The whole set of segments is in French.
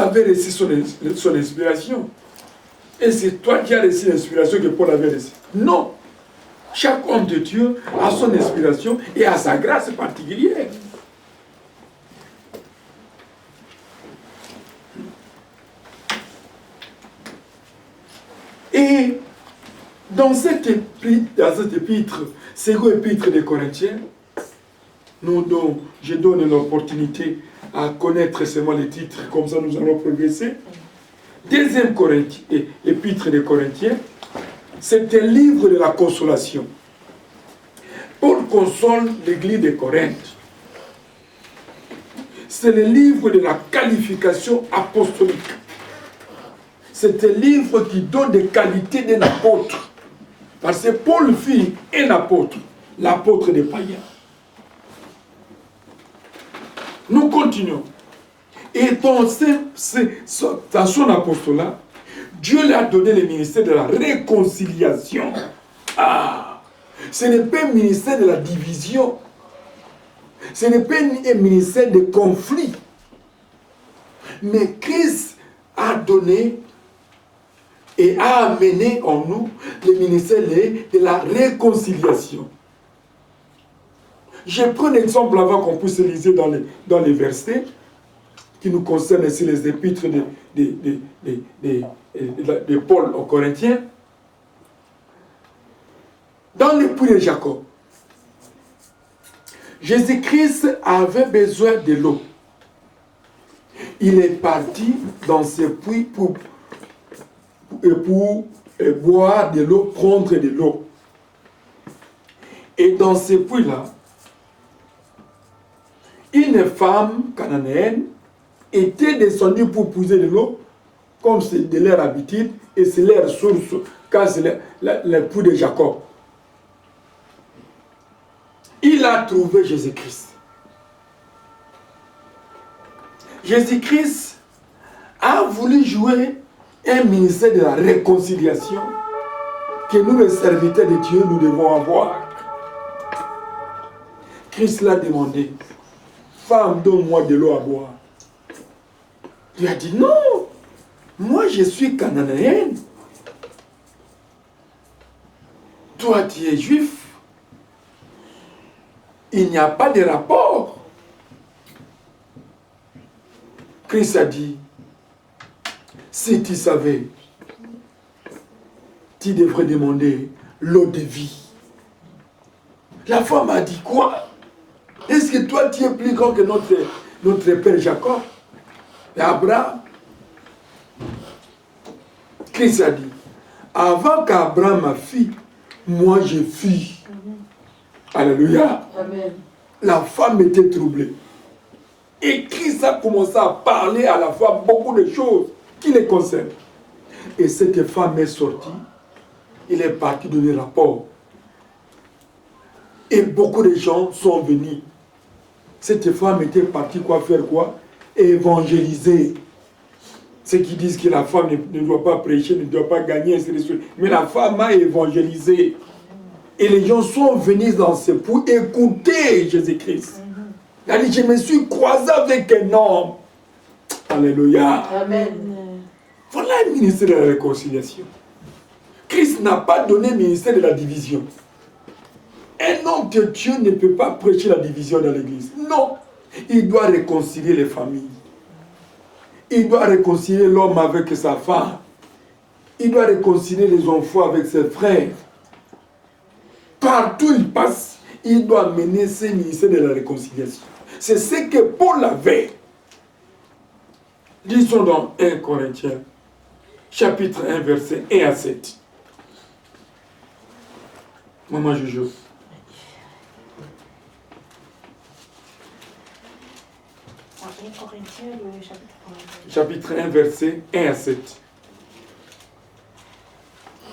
avait reçu son inspiration. Et c'est toi qui as reçu l'inspiration que Paul avait reçue. Non. Chaque homme de Dieu a son inspiration et a sa grâce particulière. Et dans cette épître, seconde épître des Corinthiens, je donne l'opportunité à connaître seulement les titres, comme ça nous allons progresser. Deuxième épître des Corinthiens, c'est un livre de la consolation. Paul console l'église de Corinthe. C'est le livre de la qualification apostolique. C'est un livre qui donne des qualités d'un apôtre. Parce que Paul fut un apôtre, l'apôtre des païens. Nous continuons. Et dans son apostolat, Dieu lui a donné le ministère de la réconciliation. Ah, ce n'est pas un ministère de la division. Ce n'est pas un ministère de conflit. Mais Christ a donné et a amené en nous le ministère de la réconciliation. Je prends un exemple avant qu'on puisse lire dans les versets qui nous concernent ici, les épîtres de Paul aux Corinthiens. Dans le puits de Jacob, Jésus-Christ avait besoin de l'eau. Il est parti dans ce puits pour boire de l'eau, prendre de l'eau. Et dans ce puits-là, une femme cananéenne était descendue pour puiser de l'eau, comme c'est de leur habitude, et c'est leur source, car c'est le puits de Jacob. Il a trouvé Jésus-Christ. Jésus-Christ a voulu jouer un ministère de la réconciliation que nous, les serviteurs de Dieu, nous devons avoir. Christ l'a demandé, femme, donne-moi de l'eau à boire. Il a dit, non, moi je suis cananéenne. Toi, tu es juif. Il n'y a pas de rapport. Christ a dit, si tu savais, tu devrais demander l'eau de vie. La femme a dit, quoi? Est-ce que toi, tu es plus grand que notre père Jacob et Abraham? Christ a dit, avant qu'Abraham a fui, moi je fus. Alléluia. Amen. La femme était troublée. Et Christ a commencé à parler à la fois beaucoup de choses qui les concernent. Et cette femme est sortie. Il est parti donner rapport. Et beaucoup de gens sont venus. Cette femme était partie faire quoi? Évangéliser. Ceux qui disent que la femme ne doit pas prêcher, ne doit pas gagner, mais la femme a évangélisé. Et les gens sont venus dans ce pour écouter Jésus-Christ. Il a dit, je me suis croisé avec un homme. Alléluia. Amen. Voilà le ministère de la réconciliation. Christ n'a pas donné le ministère de la division. Un homme de Dieu ne peut pas prêcher la division dans l'église. Non. Il doit réconcilier les familles. Il doit réconcilier l'homme avec sa femme. Il doit réconcilier les enfants avec ses frères. Partout où il passe, il doit mener ce ministère de la réconciliation. C'est ce que Paul avait. Lisons dans 1 Corinthiens, chapitre 1, verset 1 à 7. Maman Jojo. En 1 Corinthiens, le chapitre 1. Chapitre 1, verset 1 à 7.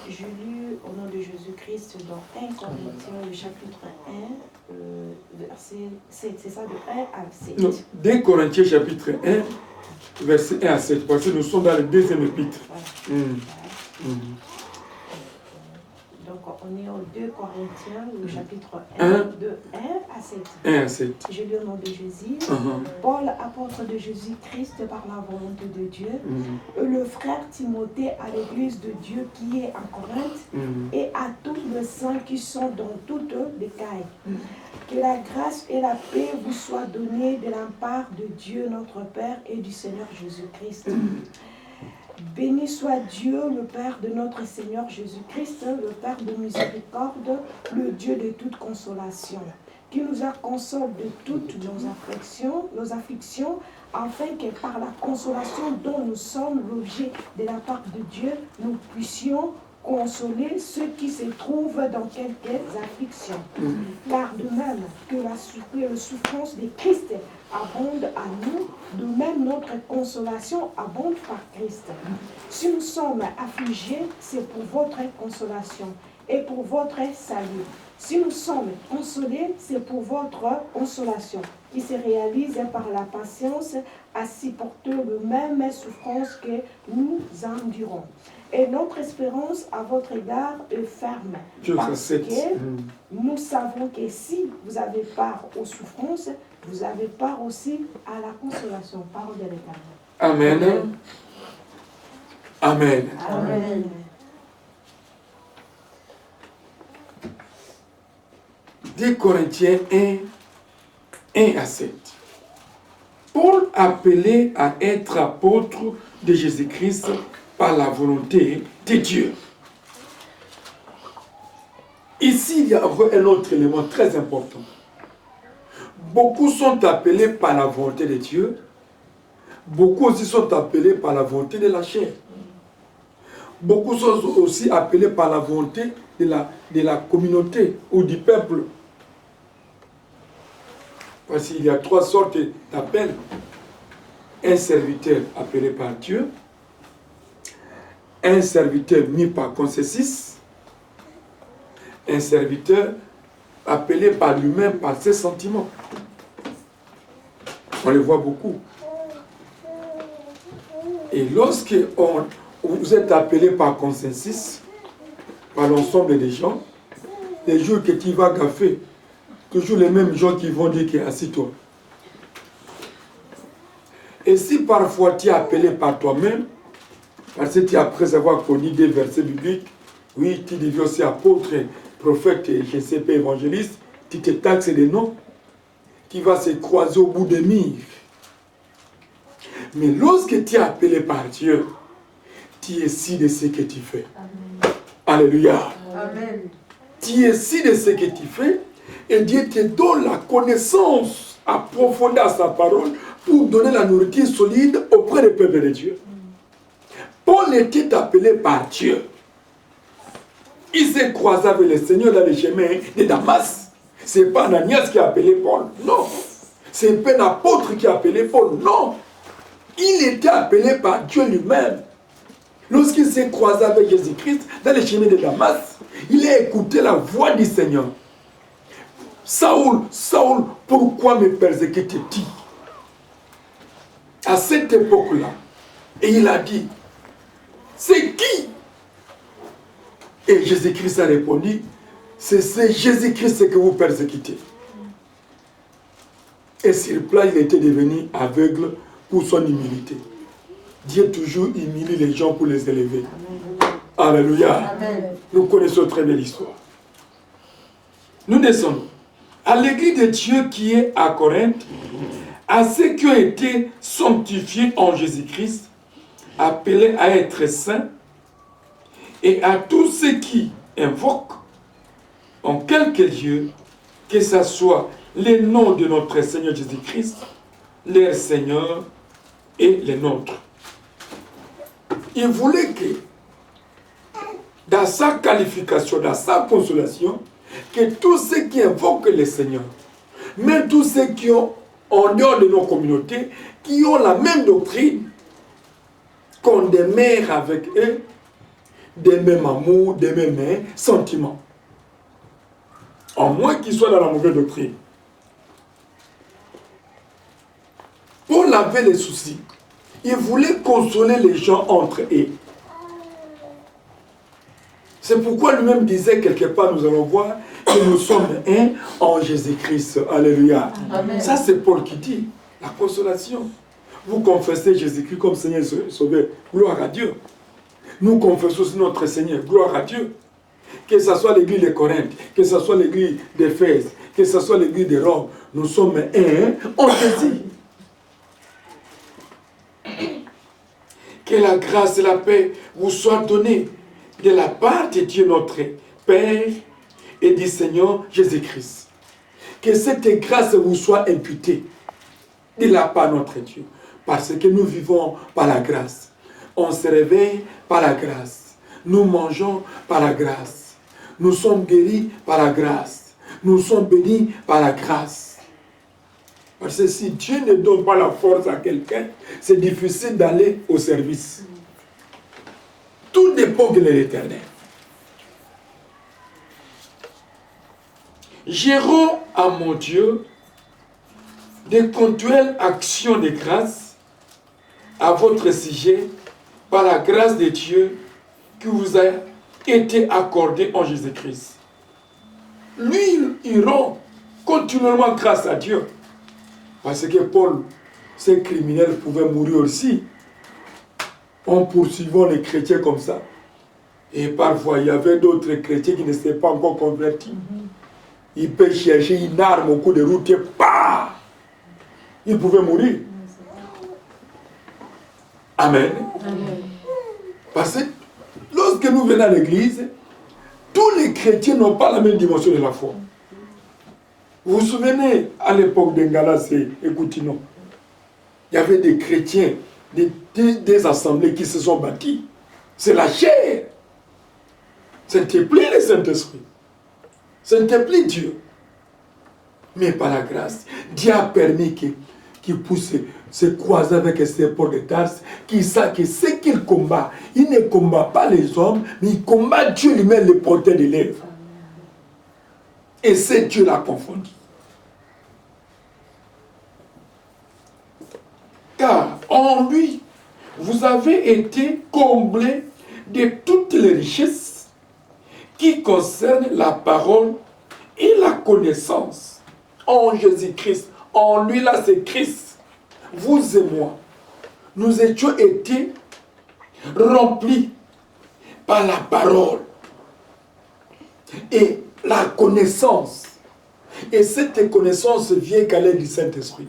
Je lis au nom de Jésus-Christ dans 1 Corinthiens, le chapitre 1, verset 7. C'est ça, de 1 à 7. Non, 2 Corinthiens, chapitre 1, verset 1 à 7. Parce que nous sommes dans le deuxième épître. Voilà. Donc, on est au 2 Corinthiens, le chapitre 1, de 1 à 7. 1 à 7. Je lis au nom de Jésus. Paul, apôtre de Jésus-Christ par la volonté de Dieu, le frère Timothée à l'église de Dieu qui est en Corinthe, et à tous les saints qui sont dans toutes les cailles. Que la grâce et la paix vous soient données de la part de Dieu notre Père et du Seigneur Jésus-Christ. Béni soit Dieu, le Père de notre Seigneur Jésus-Christ, le Père de miséricorde, le Dieu de toute consolation, qui nous console de toutes nos afflictions, afin que par la consolation dont nous sommes l'objet de la part de Dieu, nous puissions consoler ceux qui se trouvent dans quelques afflictions. Car de même que la souffrance de Christ abonde à nous, de même notre consolation abonde par Christ. Si nous sommes affligés, c'est pour votre consolation et pour votre salut. Si nous sommes consolés, c'est pour votre consolation, qui se réalise par la patience à supporter le même souffrance que nous endurons. Et notre espérance à votre égard est ferme. Parce que nous savons que si vous avez part aux souffrances, vous avez part aussi à la consolation. Parole de l'Éternel. Amen. Amen. Amen. 2 Corinthiens 1 à 7. Paul appelé à être apôtre de Jésus-Christ par la volonté de Dieu. Ici, il y a un autre élément très important. Beaucoup sont appelés par la volonté de Dieu. Beaucoup aussi sont appelés par la volonté de la chair. Beaucoup sont aussi appelés par la volonté de la communauté ou du peuple. Parce qu'il y a 3 sortes d'appels. Un serviteur appelé par Dieu, un serviteur mis par consensus, un serviteur appelé par lui-même, par ses sentiments. On le voit beaucoup. Et lorsque vous êtes appelé par consensus, par l'ensemble des gens, les jours que tu vas gaffer, toujours les mêmes gens qui vont dire qu'assis-toi. Et si parfois tu es appelé par toi-même, parce que après avoir connu des versets bibliques, oui, tu deviens aussi apôtre, prophète et je ne sais pas, évangéliste, tu te taxes des noms, qui va se croiser au bout des murs. Mais lorsque tu es appelé par Dieu, tu es si de ce que tu fais. Amen. Alléluia. Amen. Tu es si de ce que tu fais, et Dieu te donne la connaissance approfondie à sa parole pour donner la nourriture solide auprès du peuple de Dieu. Paul était appelé par Dieu. Il s'est croisé avec le Seigneur dans les chemins de Damas. Ce n'est pas Ananias qui a appelé Paul, non. Ce n'est pas un apôtre qui a appelé Paul, non. Il était appelé par Dieu lui-même. Lorsqu'il s'est croisé avec Jésus-Christ dans les chemins de Damas, il a écouté la voix du Seigneur. Saoul, Saoul, pourquoi me persécutes-tu? À cette époque-là, et il a dit, c'est qui? Et Jésus-Christ a répondu, c'est Jésus-Christ que vous persécutez. Et sur place, il était devenu aveugle pour son humilité. Dieu toujours humilie les gens pour les élever. Amen. Alléluia. Amen. Nous connaissons très bien l'histoire. Nous descendons à l'église de Dieu qui est à Corinthe, à ceux qui ont été sanctifiés en Jésus-Christ, appelés à être saints, et à tous ceux qui invoquent en quelque lieu, que ce soit les noms de notre Seigneur Jésus-Christ, leur Seigneur et les nôtres. Il voulait que, dans sa qualification, dans sa consolation, que tous ceux qui invoquent le Seigneur, même tous ceux qui ont, en dehors de nos communautés, qui ont la même doctrine, qu'on demeure avec eux, des mêmes amours, des mêmes sentiments. En moins qu'ils soient dans la mauvaise doctrine. Paul avait les soucis. Il voulait consoler les gens entre eux. C'est pourquoi lui-même disait quelque part, nous allons voir, que nous sommes un en Jésus-Christ. Alléluia. Amen. Ça, c'est Paul qui dit, la consolation. Vous confessez Jésus-Christ comme Seigneur et Sauveur. Gloire à Dieu. Nous confessons aussi notre Seigneur. Gloire à Dieu. Que ce soit l'église de Corinthe, que ce soit l'église d'Éphèse, que ce soit l'église de Rome, nous sommes un en Jésus. Que la grâce et la paix vous soient données de la part de Dieu notre Père et du Seigneur Jésus-Christ. Que cette grâce vous soit imputée de la part de notre Dieu. Parce que nous vivons par la grâce. On se réveille par la grâce. Nous mangeons par la grâce. Nous sommes guéris par la grâce. Nous sommes bénis par la grâce. Parce que si Dieu ne donne pas la force à quelqu'un, c'est difficile d'aller au service. Tout dépend de l'Éternel. Gérons à mon Dieu des continuelles actions de grâce à votre sujet par la grâce de Dieu qui vous a été accordée en Jésus-Christ. Lui, il rend continuellement grâce à Dieu. Parce que Paul, ces criminels pouvaient mourir aussi en poursuivant les chrétiens comme ça. Et parfois, il y avait d'autres chrétiens qui ne s'étaient pas encore convertis. Ils peuvent chercher une arme au coup de route et bah, ils pouvaient mourir. Amen. Amen. Parce que lorsque nous venons à l'église, tous les chrétiens n'ont pas la même dimension de la foi. Vous vous souvenez, à l'époque d'Engalas et Goutinon, il y avait des chrétiens, des assemblées qui se sont bâties. C'est la chair. Ce n'était plus le Saint-Esprit. Ce n'était plus Dieu. Mais par la grâce, Dieu a permis qu'il puisse se croiser avec ces Paul de Tarse, qui sait que ce qu'il combat, il ne combat pas les hommes, mais il combat Dieu lui-même, le porteur des lèvres. Et c'est Dieu l'a confondu. Car en lui, vous avez été comblés de toutes les richesses qui concernent la parole et la connaissance en Jésus-Christ. En lui, là, c'est Christ. Vous et moi, nous étions été remplis par la parole et la connaissance. Et cette connaissance vient qu'à l'aide du Saint-Esprit.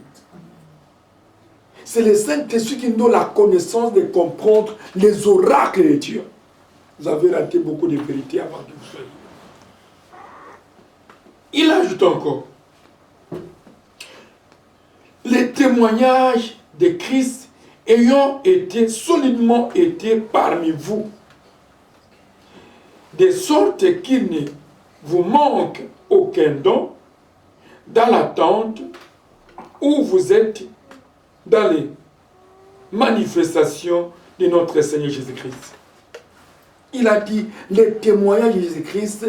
C'est le Saint-Esprit qui nous donne la connaissance de comprendre les oracles de Dieu. Vous avez raté beaucoup de vérités avant que vous soyez. Il ajoute encore, les témoignages de Christ ayant été solidement été parmi vous, de sorte qu'il ne vous manque aucun don dans l'attente où vous êtes dans les manifestations de notre Seigneur Jésus-Christ. Il a dit, les témoignages de Jésus-Christ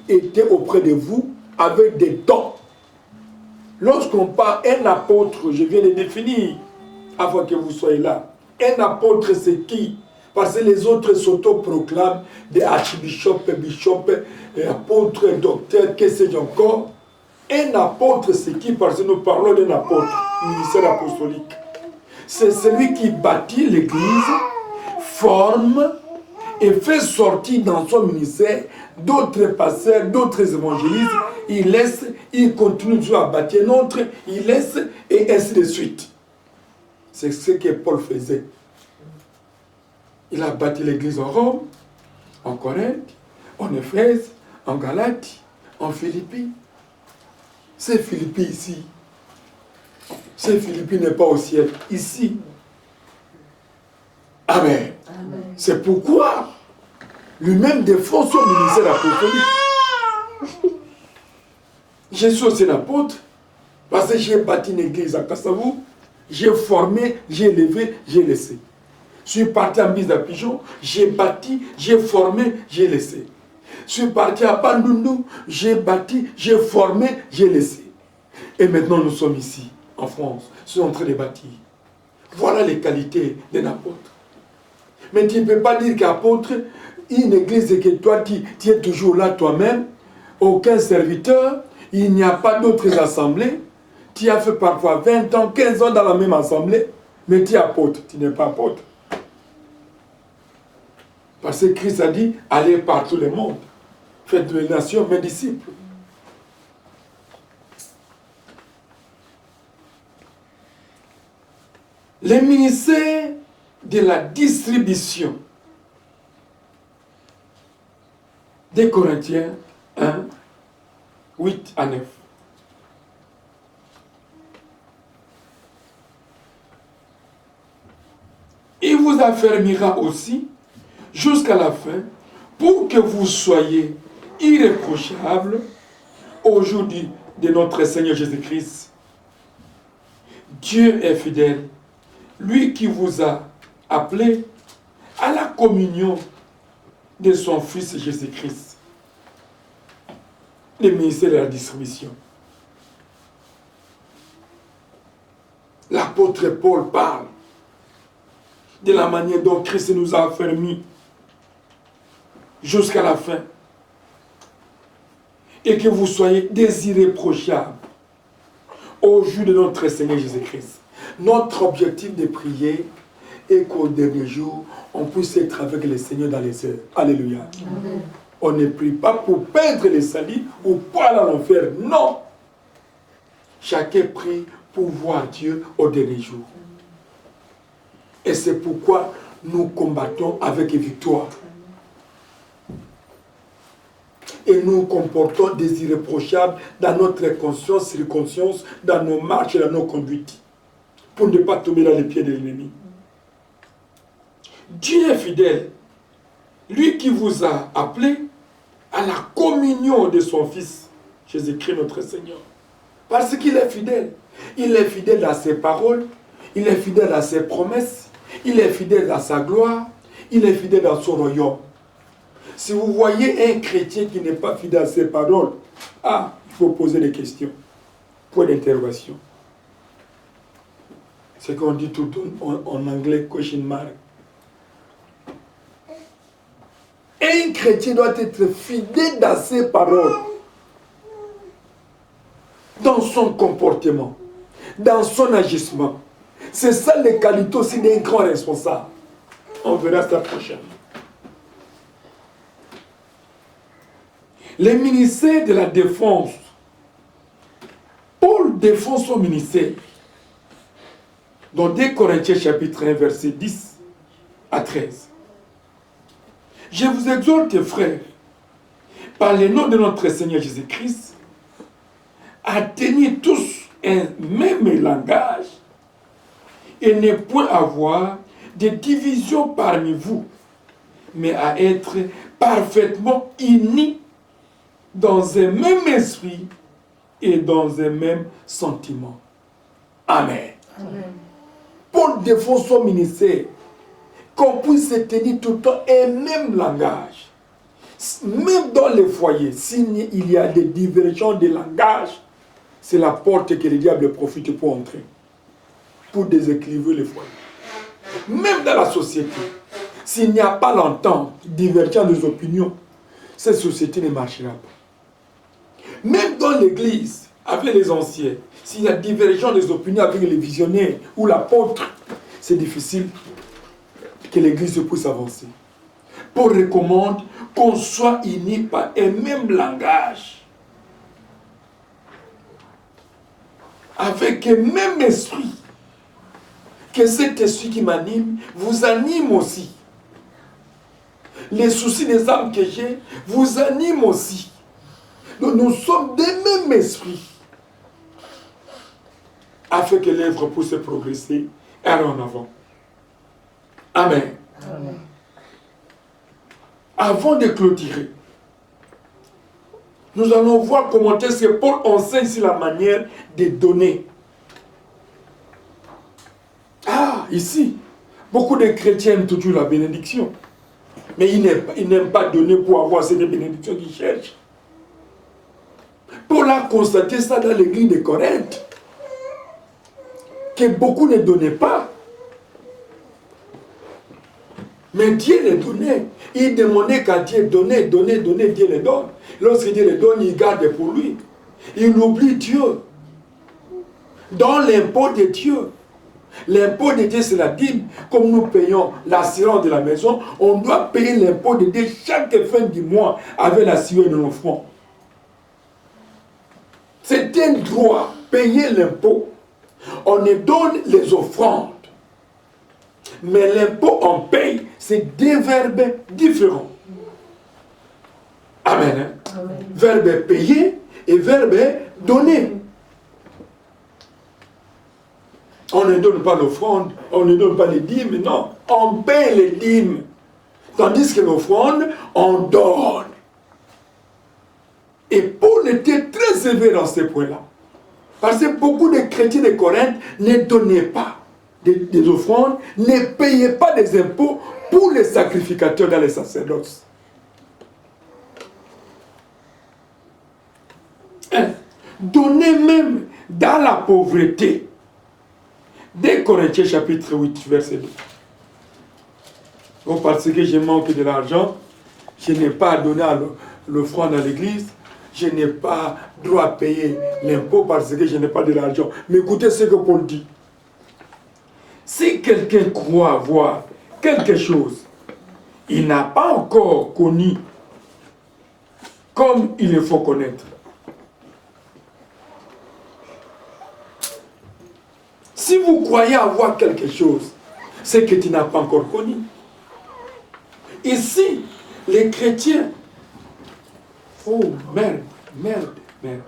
étaient auprès de vous avec des dons. Lorsqu'on parle un apôtre, je viens de définir avant que vous soyez là. Un apôtre, c'est qui? Parce que les autres s'auto-proclament des archbishops, bishops, apôtres, docteurs, que sais-je encore. Un apôtre, c'est qui? Parce que nous parlons d'un apôtre, ministère apostolique. C'est celui qui bâtit l'église, forme et fait sortir dans son ministère d'autres pasteurs, d'autres évangélistes. Il laisse, il continue toujours à bâtir un autre, il laisse et ainsi de suite. C'est ce que Paul faisait. Il a bâti l'église en Rome, en Corinthe, en Éphèse, en Galatie, en Philippi. C'est Philippi ici. C'est Philippi n'est pas au ciel, ici. Amen. Amen. C'est pourquoi lui-même défend son ministère apostolique. Je suis aussi un apôtre parce que j'ai bâti une église à Kassavou, j'ai formé, j'ai élevé, j'ai laissé. Je suis parti en mise à Pigeon, j'ai bâti, j'ai formé, j'ai laissé. Je suis parti à Bandundu, j'ai bâti, j'ai formé, j'ai laissé. Et maintenant nous sommes ici, en France, nous sommes en train de bâtir. Voilà les qualités d'un apôtre. Mais tu ne peux pas dire qu'apôtre, une église et que toi, tu es toujours là toi-même, aucun serviteur, il n'y a pas d'autres assemblées, tu as fait parfois 20 ans, 15 ans dans la même assemblée, mais tu es apôtre, tu n'es pas apôtre. Parce que Christ a dit, allez par tout le monde, faites les nations mes disciples. Les ministères de la distribution des Corinthiens 1, 8 à 9. Il vous affermira aussi jusqu'à la fin pour que vous soyez irréprochables au jour de notre Seigneur Jésus-Christ. Dieu est fidèle, lui qui vous a appelé à la communion de son Fils Jésus-Christ. Le ministère de la distribution. L'apôtre Paul parle de la manière dont Christ nous a affermis jusqu'à la fin. Et que vous soyez des irréprochables au jour de notre Seigneur Jésus-Christ. Notre objectif de prier est qu'au dernier jour, on puisse être avec le Seigneur dans les airs. Alléluia. Amen. On ne prie pas pour perdre les salis ou pour aller à l'enfer. Non. Chacun prie pour voir Dieu au dernier jour. Et c'est pourquoi nous combattons avec victoire. Et nous comportons des irréprochables dans notre conscience, circonscience, dans nos marches et dans nos conduites, pour ne pas tomber dans les pieds de l'ennemi. Dieu est fidèle, lui qui vous a appelé à la communion de son Fils, Jésus-Christ notre Seigneur. Parce qu'il est fidèle. Il est fidèle à ses paroles, il est fidèle à ses promesses, il est fidèle à sa gloire, il est fidèle à son royaume. Si vous voyez un chrétien qui n'est pas fidèle à ses paroles, il faut poser des questions. Point d'interrogation. C'est qu'on dit tout en anglais, question mark. Un chrétien doit être fidèle dans ses paroles, dans son comportement, dans son agissement. C'est ça les qualités aussi d'un grand responsable. On verra ça prochainement. Les ministères de la défense. Paul défend son ministère. Dans 2 Corinthiens chapitre 1, verset 10 à 13. Je vous exhorte, frères, par le nom de notre Seigneur Jésus-Christ, à tenir tous un même langage et ne point avoir de division parmi vous, mais à être parfaitement unis dans un même esprit et dans un même sentiment. Amen. Amen. Paul défend son ministère, qu'on puisse se tenir tout le temps un même langage. Même dans les foyers, s'il y a des divergences de langage, c'est la porte que le diable profite pour entrer, pour déséquilibrer les foyers. Même dans la société, s'il n'y a pas l'entente, divergence des opinions, cette société ne marchera pas. Même dans l'église, avec les anciens, s'il y a divergence des opinions avec les visionnaires ou l'apôtre, c'est difficile que l'église puisse avancer. Paul recommande qu'on soit unis par un même langage, avec un même esprit, que cet esprit qui m'anime vous anime aussi. Les soucis des âmes que j'ai vous animent aussi. Donc nous sommes des mêmes esprits, afin que l'œuvre puisse progresser et aller en avant. Amen. Amen. Avant de clôturer, nous allons voir comment est-ce que Paul enseigne sur la manière de donner. Ici, beaucoup de chrétiens aiment toujours la bénédiction. Mais ils n'aiment pas donner pour avoir cette bénédiction qu'ils cherchent. Paul a constaté ça dans l'église de Corinthe, que beaucoup ne donnaient pas. Mais Dieu les donnait. Il demandait qu'à Dieu donner, donner, donner, Dieu les donne. Lorsque Dieu les donne, il garde pour lui. Il oublie Dieu. Dans l'impôt de Dieu. L'impôt de Dieu, c'est la dîme. Comme nous payons l'assurance de la maison, on doit payer l'impôt de Dieu chaque fin du mois avec l'assurance de nos fonds. C'est un droit, payer l'impôt. On nous donne les offrandes. Mais l'impôt, on paye. C'est deux verbes différents. Amen. Hein? Amen. Verbe payer et verbe donner. On ne donne pas l'offrande, on ne donne pas les dîmes, non. On paye les dîmes. Tandis que l'offrande, on donne. Et Paul était très sévère dans ces points-là. Parce que beaucoup de chrétiens de Corinthe ne donnaient pas des offrandes, ne payaient pas des impôts pour les sacrificateurs dans les sacerdoces. Donner même dans la pauvreté. Dès Corinthiens chapitre 8, verset 2. Donc parce que je manque de l'argent, je n'ai pas à donner l'offrande à l'église, je n'ai pas droit à payer l'impôt parce que je n'ai pas de l'argent. Mais écoutez ce que Paul dit. Si quelqu'un croit avoir quelque chose, il n'a pas encore connu comme il le faut connaître. Si vous croyez avoir quelque chose, c'est que tu n'as pas encore connu. Ici, les chrétiens, oh merde, merde, merde.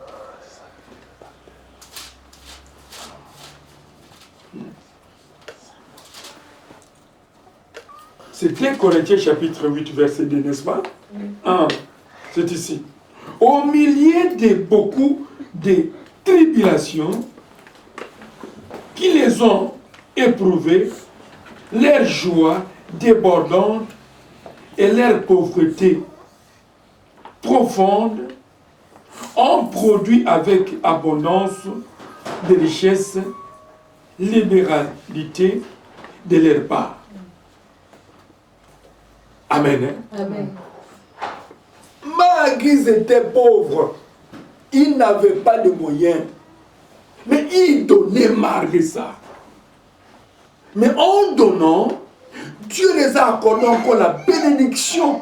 C'est 1 Corinthiens chapitre 8, verset 2, n'est-ce pas? C'est ici. Au milieu de beaucoup de tribulations qui les ont éprouvées, leur joie débordante et leur pauvreté profonde ont produit avec abondance de richesses, libéralité de leur part. Amen. Amen. Malgré qu'ils étaient pauvres, ils n'avaient pas de moyens. Mais ils donnaient malgré ça. Mais en donnant, Dieu les a accordé encore la bénédiction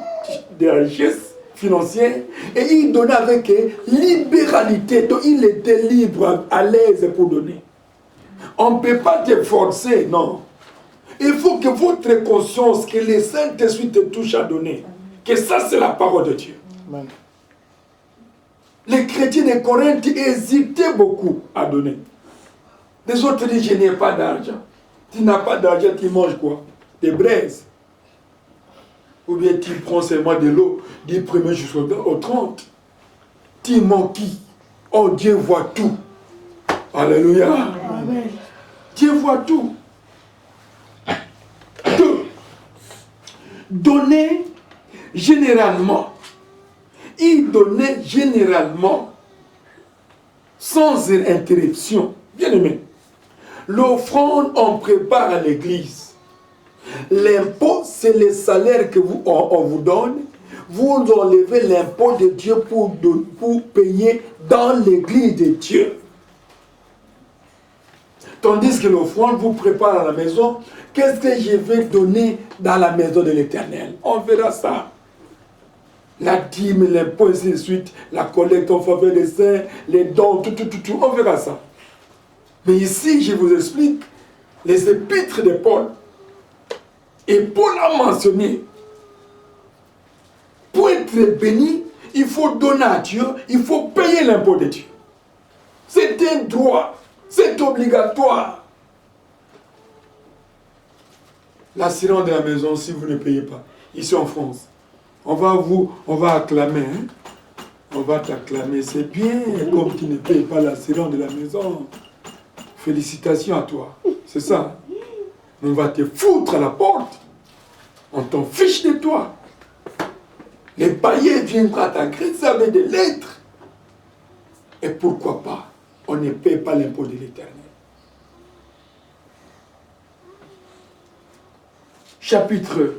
des richesses financières et ils donnaient avec libéralité. Donc ils étaient libres, à l'aise pour donner. On ne peut pas te forcer, non. Il faut que votre conscience, que le Saint-Esprit te touche à donner. Que ça, c'est la parole de Dieu. Amen. Les chrétiens de Corinthe hésitaient beaucoup à donner. Les autres disent, je n'ai pas d'argent. Tu n'as pas d'argent, tu manges quoi? Des braises. Ou bien tu prends seulement de l'eau du 1er jusqu'au 30. Tu manques qui? Oh, Dieu voit tout. Alléluia. Amen. Dieu voit tout. Donner généralement. Il donnait généralement sans interruption. Bien aimé, l'offrande on prépare à l'église. L'impôt, c'est le salaire que on vous donne. Vous enlevez l'impôt de Dieu pour payer dans l'église de Dieu. Tandis que l'offrande vous prépare à la maison. Qu'est-ce que je vais donner dans la maison de l'Éternel? On verra ça. La dîme, l'impôt, ainsi de suite, la collecte en faveur des saints, les dons, tout, on verra ça. Mais ici, je vous explique les épîtres de Paul. Et Paul a mentionné, pour être béni, il faut donner à Dieu, il faut payer l'impôt de Dieu. C'est un droit, c'est obligatoire. L'assurance de la maison, si vous ne payez pas, ici en France, on va acclamer, hein? On va t'acclamer, c'est bien, comme tu ne payes pas l'assurance de la maison. Félicitations à toi, c'est ça. On va te foutre à la porte, on t'en fiche de toi. Les païens viendront t'agresser avec des lettres. Et pourquoi pas, on ne paye pas l'impôt de l'Éternel. Chapitre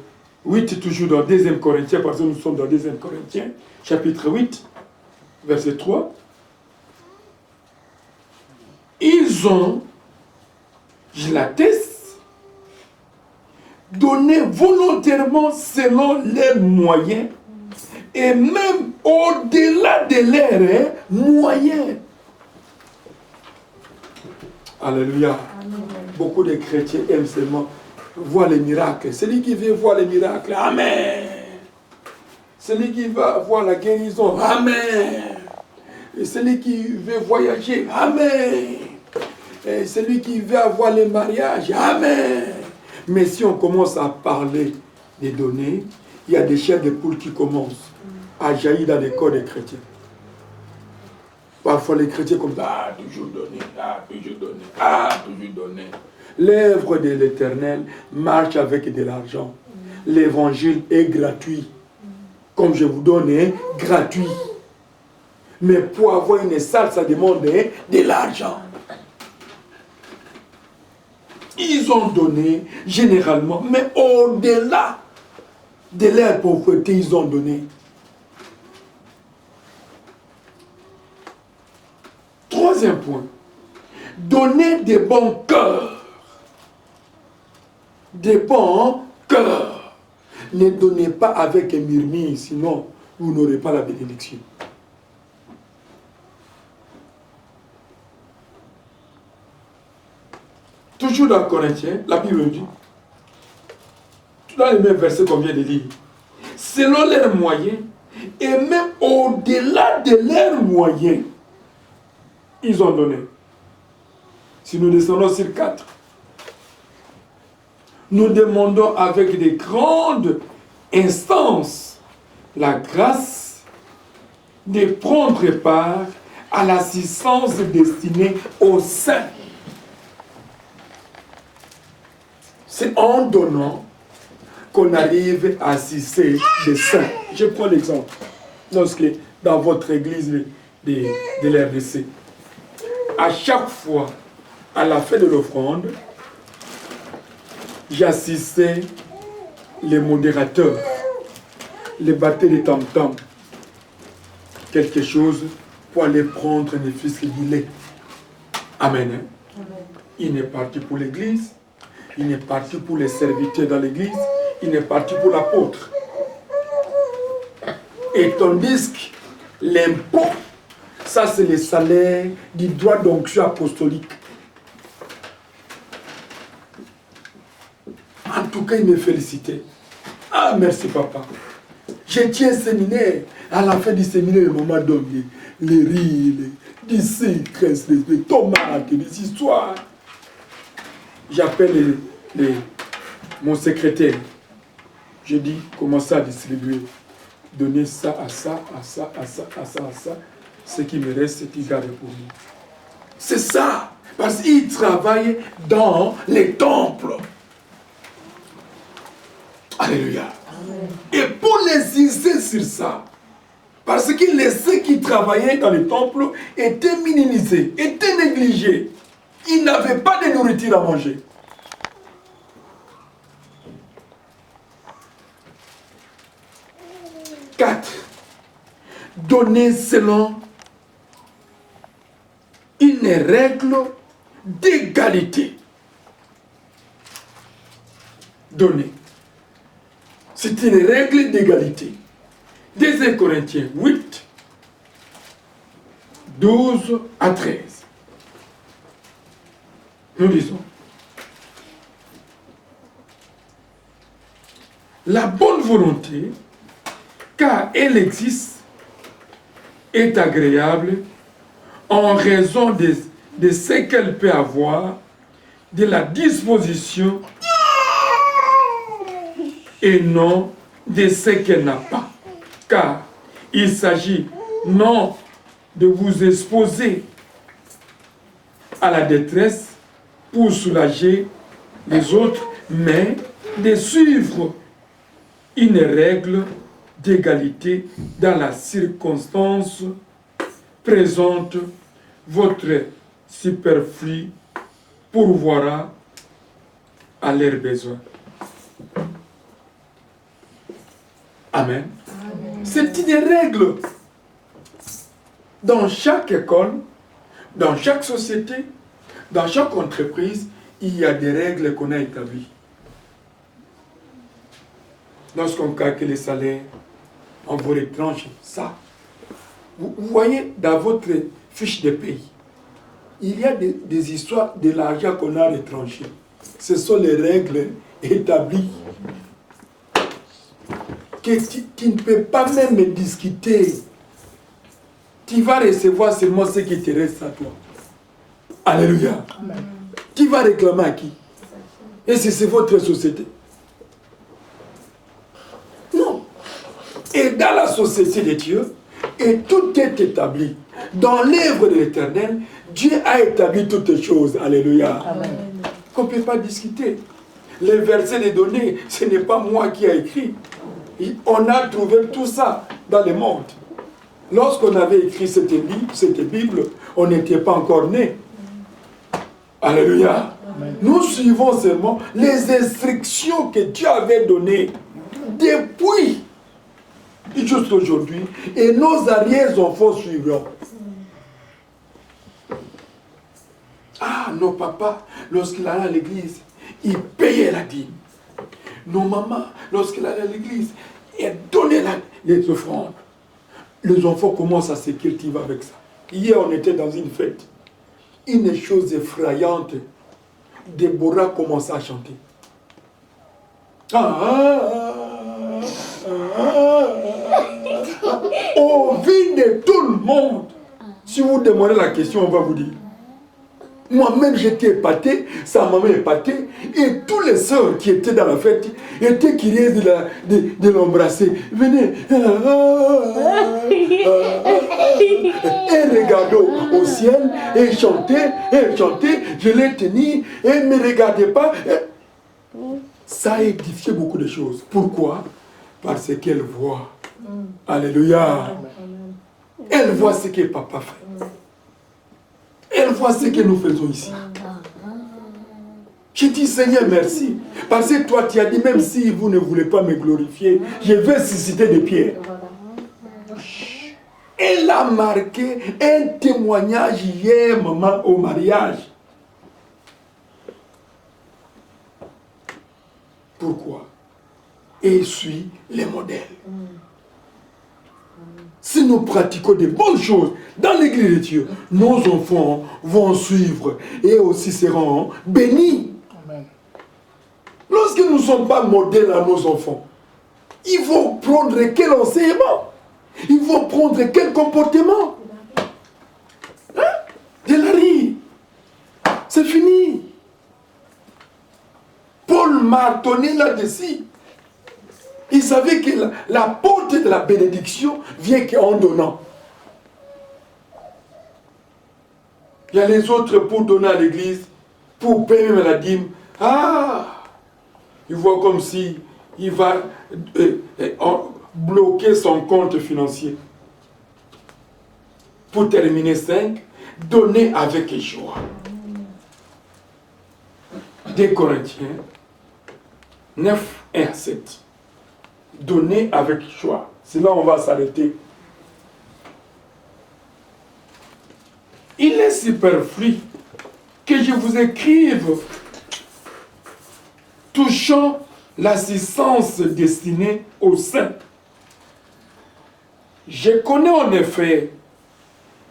8, toujours dans 2 Corinthiens, parce que nous sommes dans 2 Corinthiens, chapitre 8, verset 3. Ils ont, je l'atteste, donné volontairement selon leurs moyens et même au-delà de leurs moyens. Alléluia. Amen. Beaucoup de chrétiens aiment seulement voir les miracles. Celui qui veut voir les miracles, Amen. Celui qui va voir la guérison, Amen. Et celui qui veut voyager, Amen. Et celui qui veut avoir le mariage, Amen. Mais si on commence à parler des données, il y a des chairs de poule qui commencent à jaillir dans les corps des chrétiens. Parfois les chrétiens comme ça, toujours donner, toujours donner, toujours donner. L'œuvre de l'Éternel marche avec de l'argent. L'évangile est gratuit. Comme je vous donne, gratuit. Mais pour avoir une salle, ça demande de l'argent. Ils ont donné généralement, mais au-delà de leur pauvreté, ils ont donné. Troisième point, donner des bons cœurs. Des bons cœurs. Ne donnez pas avec un murmure, sinon vous n'aurez pas la bénédiction. Toujours dans Corinthiens, la Bible dit, dans les mêmes versets qu'on vient de lire, selon leurs moyens, et même au-delà de leurs moyens, ils ont donné. Si nous descendons sur 4, nous demandons avec des grandes instances la grâce de prendre part à l'assistance destinée aux saints. C'est en donnant qu'on arrive à assister les saints. Je prends l'exemple. Lorsque dans votre église de l'RDC, à chaque fois, à la fin de l'offrande, j'assistais les modérateurs, les batteurs de tam-tam, quelque chose pour aller prendre un fils du lait. Amen. Hein? Amen. Il est parti pour l'église, il est parti pour les serviteurs dans l'église, il est parti pour l'apôtre. Et tandis que l'impôt, ça c'est le salaire du droit d'onction apostolique. En tout cas, il me félicitait. Ah, merci papa. Je tiens un séminaire. À la fin du séminaire, le moment donné, les rires, des sucres, des tomates, des histoires. J'appelle mon secrétaire. Je dis, commencez à distribuer. Donnez ça à ça, à ça, à ça, à ça, à ça. Ce qui me reste, c'est qu'il garde pour nous. C'est ça. Parce qu'il travaille dans les temples. Alléluia. Amen. Et pour les insister sur ça, parce que les ceux qui travaillaient dans les temples étaient minimisés, étaient négligés. Ils n'avaient pas de nourriture à manger. Quatre, donner selon une règle d'égalité. Donner. C'est une règle d'égalité. 2 Corinthiens 8, 12 à 13. Nous lisons. La bonne volonté, car elle existe, est agréable en raison de ce qu'elle peut avoir, de la disposition et non de ce qu'elle n'a pas. Car il s'agit non de vous exposer à la détresse pour soulager les autres, mais de suivre une règle d'égalité dans la circonstance présente. Votre superflu pourvoira à leurs besoins. Amen. C'est des règles. Dans chaque école, dans chaque société, dans chaque entreprise, il y a des règles qu'on a établies. Lorsqu'on calcule les salaires, on vous retranche ça. Vous voyez dans votre fiche de paye, il y a des histoires de l'argent qu'on a retranché. Ce sont les règles établies que tu ne peux pas même discuter. Tu vas recevoir seulement ce qui te reste à toi. Alléluia. Amen. Tu vas réclamer à qui? Et c'est votre société. Non. Et dans la société de Dieu, et tout est établi. Dans l'œuvre de l'Éternel, Dieu a établi toutes les choses. Alléluia. Amen. Qu'on ne peut pas discuter. Les versets des données, ce n'est pas moi qui ai écrit. On a trouvé tout ça dans le monde. Lorsqu'on avait écrit cette Bible, on n'était pas encore né. Alléluia. Amen. Nous suivons seulement les instructions que Dieu avait données depuis jusqu'à aujourd'hui, et nos arrière-enfants suivront. Ah, nos papas, lorsqu'ils allaient à l'église, ils payaient la dîme. Nos mamans, lorsqu'ils allaient à l'église, ils donnaient les offrandes. Les enfants commencent à se cultiver avec ça. Hier, on était dans une fête. Une chose effrayante. Déborah commence à chanter. Au vu de tout le monde. Si vous demandez la question, on va vous dire. Moi-même, j'étais épaté, sa maman épatée, et tous les sœurs qui étaient dans la fête étaient curieuses de l'embrasser. Venez. Et regardait au ciel, et chantait, je l'ai tenu, et ne me regardait pas. Ça a édifié beaucoup de choses. Pourquoi? Parce qu'elle voit. Alléluia. Elle voit ce que papa fait. Elle voit ce que nous faisons ici. Je dis, Seigneur, merci. Parce que toi, tu as dit, même si vous ne voulez pas me glorifier, je vais susciter des pierres. Elle a marqué un témoignage hier, maman, au mariage. Pourquoi? Et suit les modèles. Si nous pratiquons de bonnes choses dans l'église de Dieu, nos enfants vont suivre et aussi seront bénis. Amen. Lorsque nous ne sommes pas modèles à nos enfants, ils vont prendre quel enseignement? Ils vont prendre quel comportement? De la rire. C'est fini. Paul martonnait là-dessus. Il savait que la porte de la bénédiction vient qu'en donnant. Il y a les autres pour donner à l'église, pour payer même la dîme. Ah! Il voit comme si il va bloquer son compte financier. Pour terminer 5, donner avec joie. 2 Corinthiens 9, 1 à 7. Donner avec joie. Sinon, on va s'arrêter. Il est superflu que je vous écrive touchant l'assistance destinée aux saints. Je connais en effet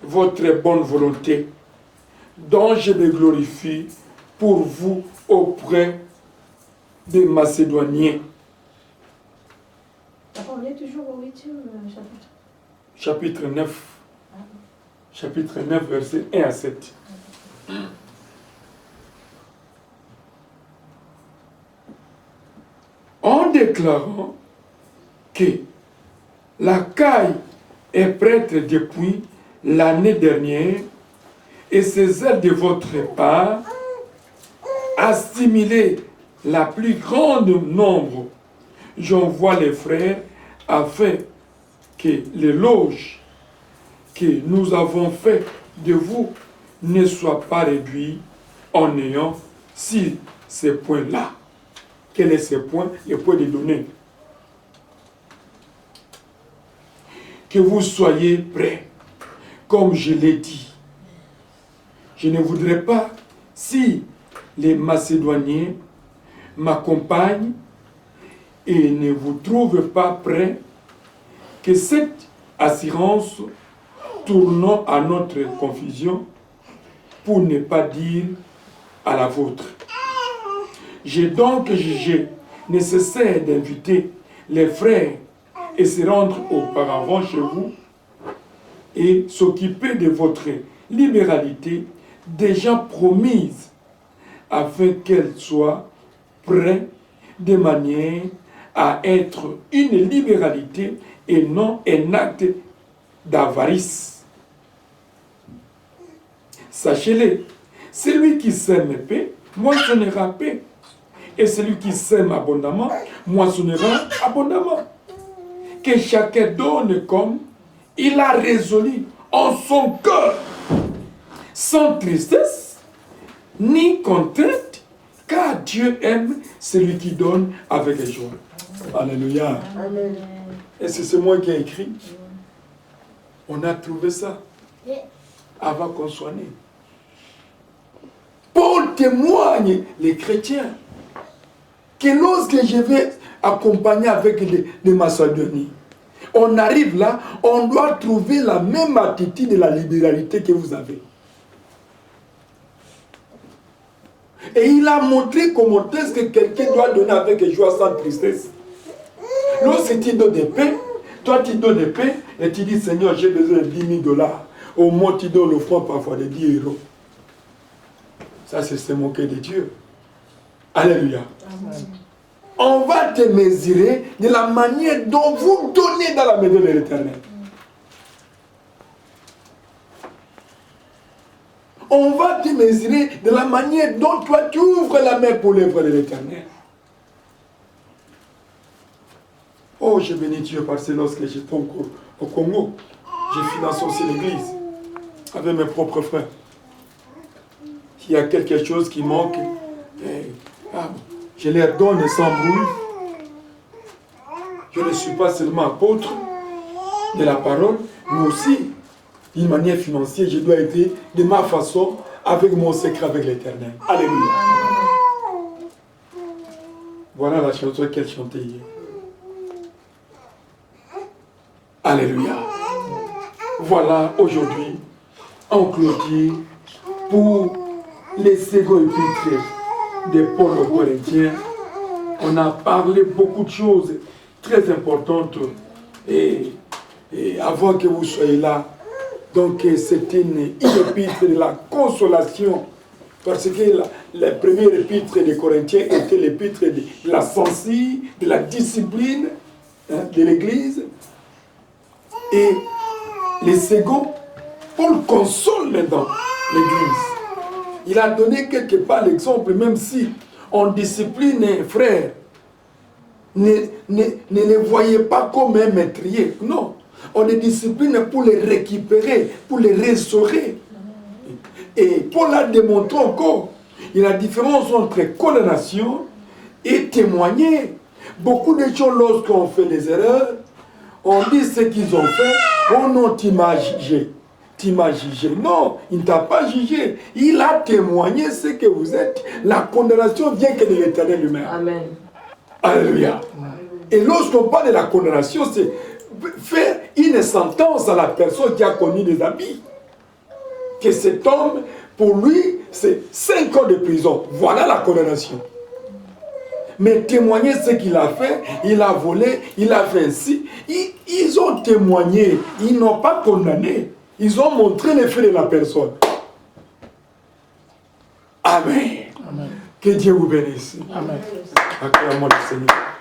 votre bonne volonté, dont je me glorifie pour vous auprès des Macédoniens. On est toujours au 8e chapitre. Chapitre 9. Chapitre 9, versets 1 à 7. En déclarant que la caille est prête depuis l'année dernière et ces aides de votre part assimiler la plus grande nombre, j'envoie les frères afin que l'éloge que nous avons fait de vous ne soit pas réduit en ayant si ces points-là. Quel est ce point? Le point de donner. que vous soyez prêts. Comme je l'ai dit, je ne voudrais pas, si les Macédoniens m'accompagnent et ne vous trouvent pas prêts, que cette assurance tournant à notre confusion, pour ne pas dire à la vôtre. J'ai donc jugé nécessaire d'inviter les frères et se rendre auparavant chez vous et s'occuper de votre libéralité déjà promise, afin qu'elle soit prête de manière à être une libéralité et non un acte d'avarice. Sachez-le, celui qui sème paix, moissonnera paix. Et celui qui sème abondamment, moissonnera abondamment. Que chacun donne comme il a résolu en son cœur, sans tristesse, ni contrainte, car Dieu aime celui qui donne avec joie. Alléluia. Amen. Et c'est moi qui ai écrit. On a trouvé ça avant qu'on soit né. Paul témoigne les chrétiens que lorsque je vais accompagner avec les Macédoniens, on arrive là, on doit trouver la même attitude de la libéralité que vous avez. Et il a montré comment est-ce que quelqu'un doit donner avec joie sans tristesse. Lorsque tu donnes des paix, toi tu donnes des paix et tu dis Seigneur, j'ai besoin de 10 000 $. Au moins tu donnes l'offrande parfois de 10 €. Ça c'est se moquer de Dieu. Alléluia. Amen. On va te mesurer de la manière dont vous donnez dans la maison de l'Éternel. On va te mesurer de la manière dont toi tu ouvres la main pour l'œuvre de l'Éternel. Oh, je bénis Dieu parce que lorsque j'étais au Congo, j'ai financé aussi l'église avec mes propres frères. S'il y a quelque chose qui manque, je leur donne sans bruit. Je ne suis pas seulement apôtre de la parole, mais aussi, d'une manière financière, je dois être de ma façon, avec mon secret avec l'Éternel. Alléluia. Voilà la chanson qu'elle chantait hier. Alléluia. Voilà aujourd'hui, en clôture, pour les secondes épîtres de Paul aux Corinthiens. On a parlé beaucoup de choses très importantes et avant que vous soyez là, donc c'est une épître de la consolation, parce que la première épître des Corinthiens était l'épître de la censure, de la discipline de l'Église. Et les seconds, Paul console maintenant l'Église. Il a donné quelque part l'exemple, même si on discipline un frère, ne les voyez pas comme un maîtrier. Non, on les discipline pour les récupérer, pour les restaurer. Et Paul a démontré encore, il y a la différence entre condamnation et témoigner. Beaucoup de gens, lorsqu'on fait des erreurs, on dit ce qu'ils ont fait, oh non, tu m'as jugé. Tu m'as jugé. Non, il ne t'a pas jugé. Il a témoigné ce que vous êtes. La condamnation vient que de l'Éternel lui-même. Amen. Alléluia. Et lorsqu'on parle de la condamnation, c'est faire une sentence à la personne qui a commis des abus. Que cet homme, pour lui, c'est 5 ans de prison. Voilà la condamnation. Mais témoigner ce qu'il a fait, il a volé, il a fait ainsi. Ils ont témoigné, ils n'ont pas condamné. Ils ont montré les faits de la personne. Amen. Amen. Que Dieu vous bénisse. Amen. Acclamons le Seigneur.